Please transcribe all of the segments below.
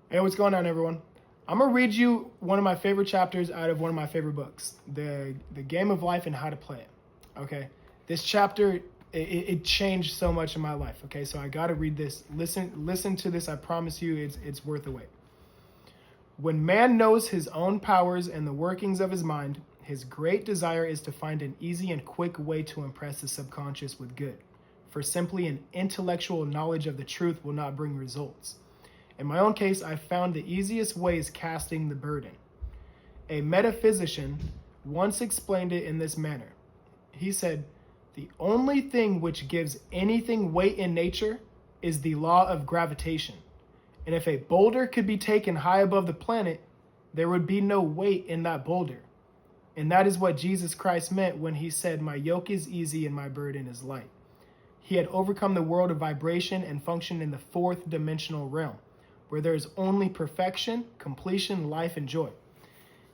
Hey, what's going on, everyone? I'm gonna read you one of my favorite chapters out of one of my favorite books, the Game of Life and How to Play It. Okay, this chapter it changed so much in my life. Okay, so I gotta read this. Listen to this. I promise you, it's worth the wait. When man knows his own powers and the workings of his mind, his great desire is to find an easy and quick way to impress the subconscious with good. For simply an intellectual knowledge of the truth will not bring results. In my own case, I found the easiest way is casting the burden. A metaphysician once explained it in this manner. He said, "The only thing which gives anything weight in nature is the law of gravitation. And if a boulder could be taken high above the planet, there would be no weight in that boulder." And that is what Jesus Christ meant when he said, "My yoke is easy and my burden is light." He had overcome the world of vibration and functioned in the fourth dimensional realm, where there is only perfection, completion, life, and joy.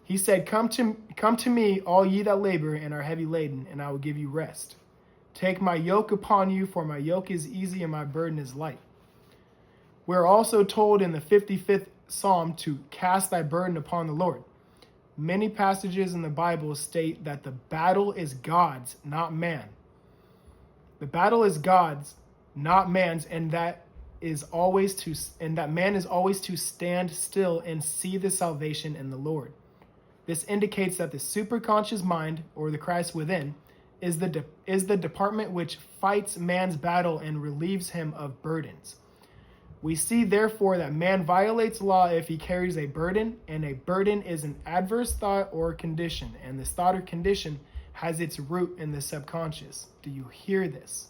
He said, come to me, all ye that labor and are heavy laden, and I will give you rest. Take my yoke upon you, for my yoke is easy and my burden is light. We're also told in the 55th Psalm to cast thy burden upon the Lord. Many passages in the Bible state that the battle is God's, not man. The battle is God's, not man's, and that man is always to stand still and see the salvation in the Lord. This indicates that the superconscious mind, or the Christ within, is the department which fights man's battle and relieves him of burdens. We see therefore that man violates law if he carries a burden, and a burden is an adverse thought or condition, and this thought or condition has its root in the subconscious. Do you hear this?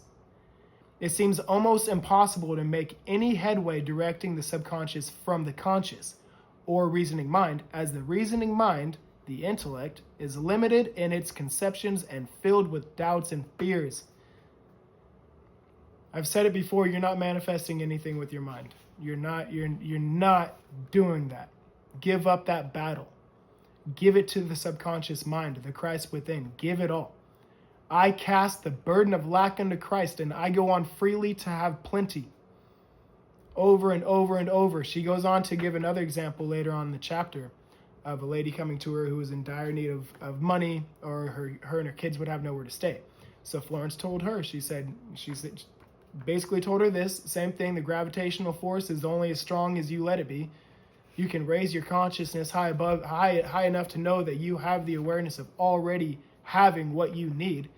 It seems almost impossible to make any headway directing the subconscious from the conscious or reasoning mind, as the reasoning mind, the intellect, is limited in its conceptions and filled with doubts and fears. I've said it before, you're not manifesting anything with your mind. You're not doing that. Give up that battle. Give it to the subconscious mind, the Christ within. Give it all. I cast the burden of lack unto Christ, and I go on freely to have plenty. Over and over and over. She goes on to give another example later on in the chapter of a lady coming to her who was in dire need of money, or her and her kids would have nowhere to stay. So Florence told her, she basically told her this same thing: the gravitational force is only as strong as you let it be. You can raise your consciousness high enough to know that you have the awareness of already having what you need,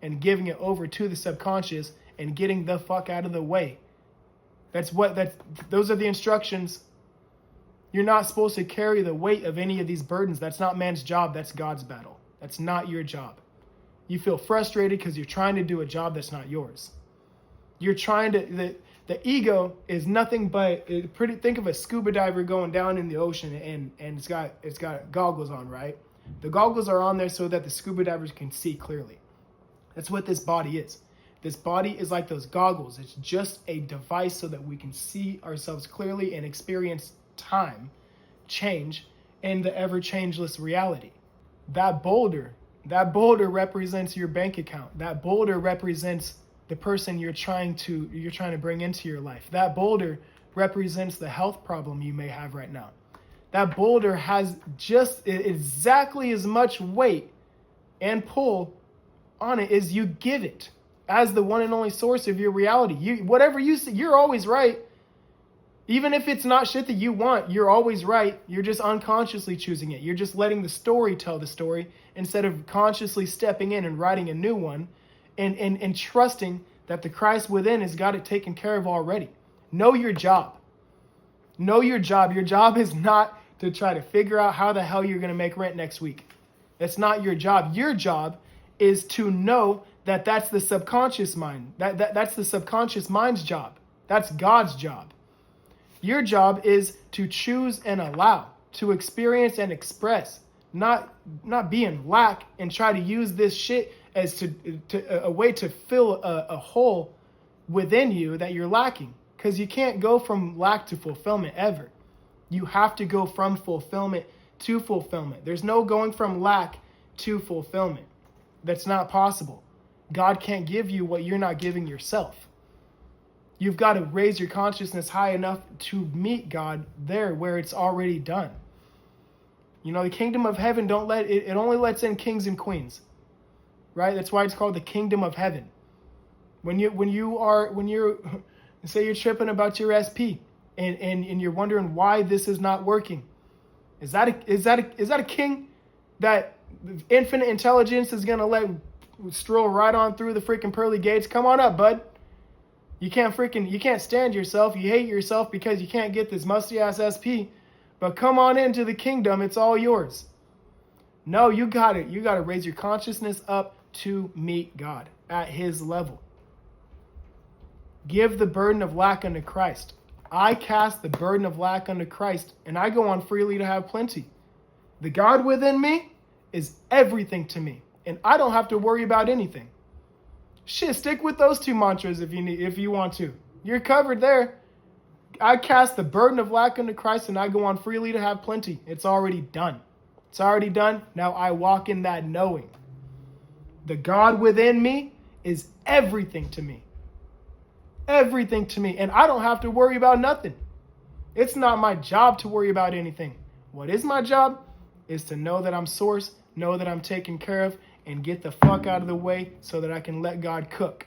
and giving it over to the subconscious and getting the fuck out of the way. Those are the instructions. You're not supposed to carry the weight of any of these burdens. That's not man's job. That's God's battle. That's not your job. You feel frustrated because you're trying to do a job that's not yours. You're trying to, the ego is nothing but, think of a scuba diver going down in the ocean and it's got goggles on, right? The goggles are on there so that the scuba divers can see clearly. That's what this body is. This body is like those goggles. It's just a device so that we can see ourselves clearly and experience time, change, and the ever-changeless reality. That boulder represents your bank account. That boulder represents the person you're trying to bring into your life. That boulder represents the health problem you may have right now. That boulder has just exactly as much weight and pull on it as you give it, as the one and only source of your reality. Whatever you see, you're always right. Even if it's not shit that you want, you're always right. You're just unconsciously choosing it. You're just letting the story tell the story instead of consciously stepping in and writing a new one and trusting that the Christ within has got it taken care of already. Know your job. Know your job. Your job is not to try to figure out how the hell you're going to make rent next week. That's not your job. Your job is to know that that's the subconscious mind. That's the subconscious mind's job. That's God's job. Your job is to choose and allow, to experience and express, not be in lack and try to use this shit as a way to fill a hole within you that you're lacking. Because you can't go from lack to fulfillment ever. You have to go from fulfillment to fulfillment. There's no going from lack to fulfillment. That's not possible. God can't give you what you're not giving yourself. You've got to raise your consciousness high enough to meet God there where it's already done. You know, the kingdom of heaven it only lets in kings and queens. Right? That's why it's called the kingdom of heaven. When you're say you're tripping about your SP and you're wondering why this is not working. Is that a king that infinite intelligence is gonna let stroll right on through the freaking pearly gates? Come on up, bud. You can't stand yourself. You hate yourself because you can't get this musty ass SP. But come on into the kingdom. It's all yours. No, you got it. You got to raise your consciousness up to meet God at his level. Give the burden of lack unto Christ. I cast the burden of lack unto Christ, and I go on freely to have plenty. The God within me is everything to me, and I don't have to worry about anything. Shit, stick with those two mantras if you want to. You're covered there. I cast the burden of lack unto Christ, and I go on freely to have plenty. It's already done. It's already done. Now I walk in that knowing. The God within me is everything to me. Everything to me. And I don't have to worry about nothing. It's not my job to worry about anything. What is my job is to know that I'm source, know that I'm taken care of, and get the fuck out of the way so that I can let God cook.